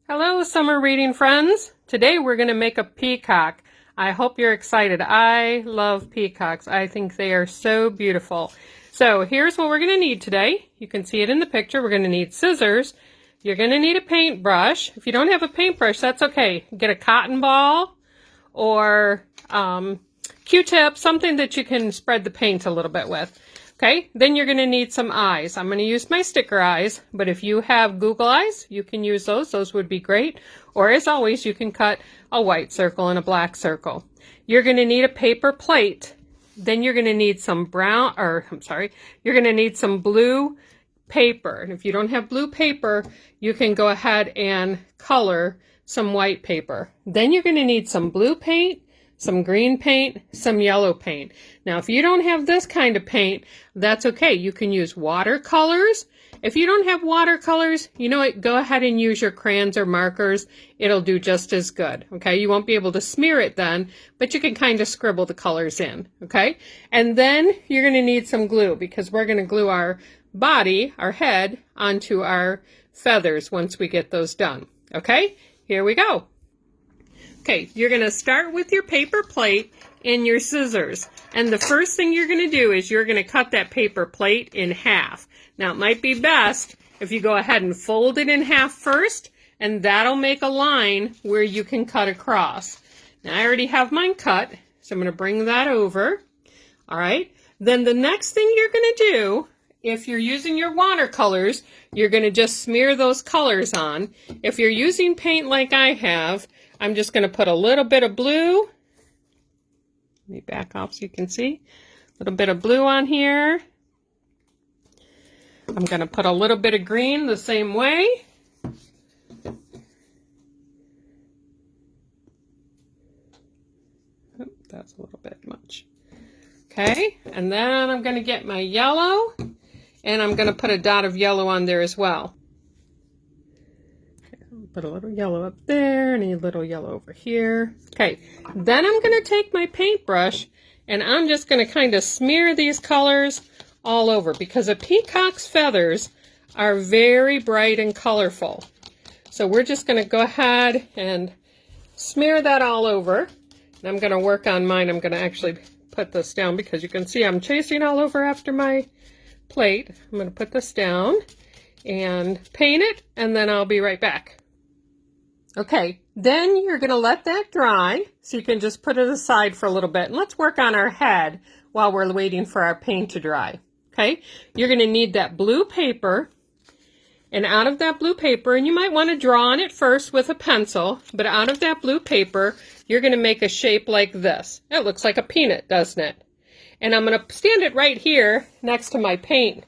Hello, summer reading friends. Today we're going to make a peacock. I hope you're excited. I love peacocks. I think they are so beautiful. So here's what we're going to need today. You can see it in the picture. We're going to need scissors. You're going to need a paintbrush. If you don't have a paintbrush, that's okay. Get a cotton ball or Q-tip, something that you can spread the paint a little bit with. Okay, then you're going to need some eyes. I'm going to use my sticker eyes, but if you have Google eyes, you can use those. Those would be great. Or as always, you can cut a white circle and a black circle. You're going to need a paper plate. Then you're going to need some you're going to need some blue paper. And if you don't have blue paper, you can go ahead and color some white paper. Then you're going to need some blue paint, some green paint, some yellow paint. Now, if you don't have this kind of paint, that's okay. You can use watercolors. If you don't have watercolors, you know what? Go ahead and use your crayons or markers. It'll do just as good, okay? You won't be able to smear it then, but you can kind of scribble the colors in, okay? And then you're going to need some glue because we're going to glue our body, our head, onto our feathers once we get those done, okay? Here we go. Okay, you're going to start with your paper plate and your scissors. And the first thing you're going to do is you're going to cut that paper plate in half. Now, it might be best if you go ahead and fold it in half first, and that'll make a line where you can cut across. Now, I already have mine cut, so I'm going to bring that over. All right, then the next thing you're going to do, if you're using your watercolors, you're going to just smear those colors on. If you're using paint like I have, I'm just going to put a little bit of blue. Let me back off so you can see. A little bit of blue on here. I'm going to put a little bit of green the same way. Oh, that's a little bit much. Okay, and then I'm going to get my yellow, and I'm going to put a dot of yellow on there as well. Put a little yellow up there and a little yellow over here. Okay, then I'm going to take my paintbrush and I'm just going to kind of smear these colors all over because a peacock's feathers are very bright and colorful. So we're just going to go ahead and smear that all over. And I'm going to work on mine. I'm going to actually put this down because you can see I'm chasing all over after my plate. I'm going to put this down and paint it, and then I'll be right back. Okay, then you're going to let that dry, so you can just put it aside for a little bit. And let's work on our head while we're waiting for our paint to dry. Okay, you're going to need that blue paper, and out of that blue paper, and you might want to draw on it first with a pencil, but out of that blue paper, you're going to make a shape like this. It looks like a peanut, doesn't it? And I'm going to stand it right here next to my paint.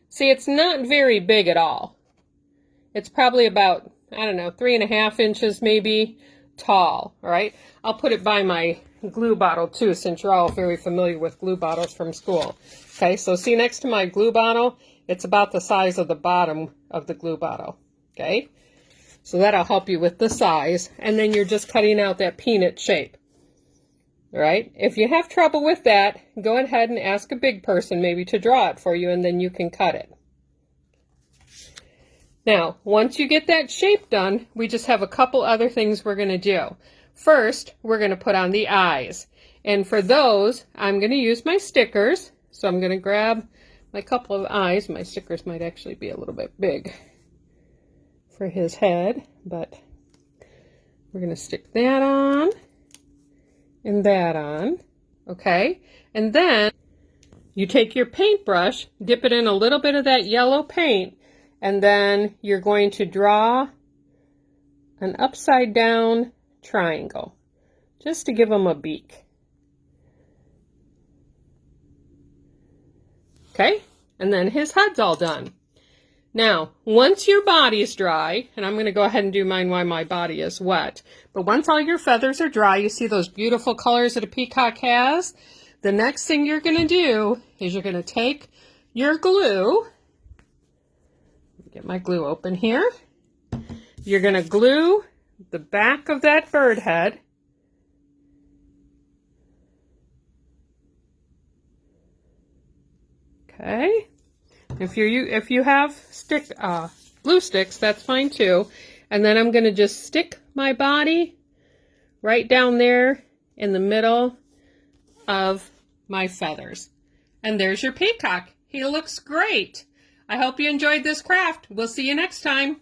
See, it's not very big at all. It's probably about, I don't know, 3.5 inches maybe tall, all right? I'll put it by my glue bottle too, since you're all very familiar with glue bottles from school. Okay, so see next to my glue bottle, it's about the size of the bottom of the glue bottle, okay? So that'll help you with the size, and then you're just cutting out that peanut shape, all right? If you have trouble with that, go ahead and ask a big person maybe to draw it for you, and then you can cut it. Now, once you get that shape done, we just have a couple other things we're going to do. First, we're going to put on the eyes. And for those, I'm going to use my stickers. So I'm going to grab my couple of eyes. My stickers might actually be a little bit big for his head, but we're going to stick that on and that on. Okay, and then you take your paintbrush, dip it in a little bit of that yellow paint, and then you're going to draw an upside down triangle just to give them a beak. Okay, and then his head's all done. Now, once your body is dry, and I'm going to go ahead and do mine while my body is wet, but once all your feathers are dry, you see those beautiful colors that a peacock has, the next thing you're going to do is you're going to take your glue. Get my glue open here. You're going to glue the back of that bird head. Okay. If you have glue sticks, that's fine too. And then I'm going to just stick my body right down there in the middle of my feathers. And there's your peacock. He looks great. I hope you enjoyed this craft. We'll see you next time.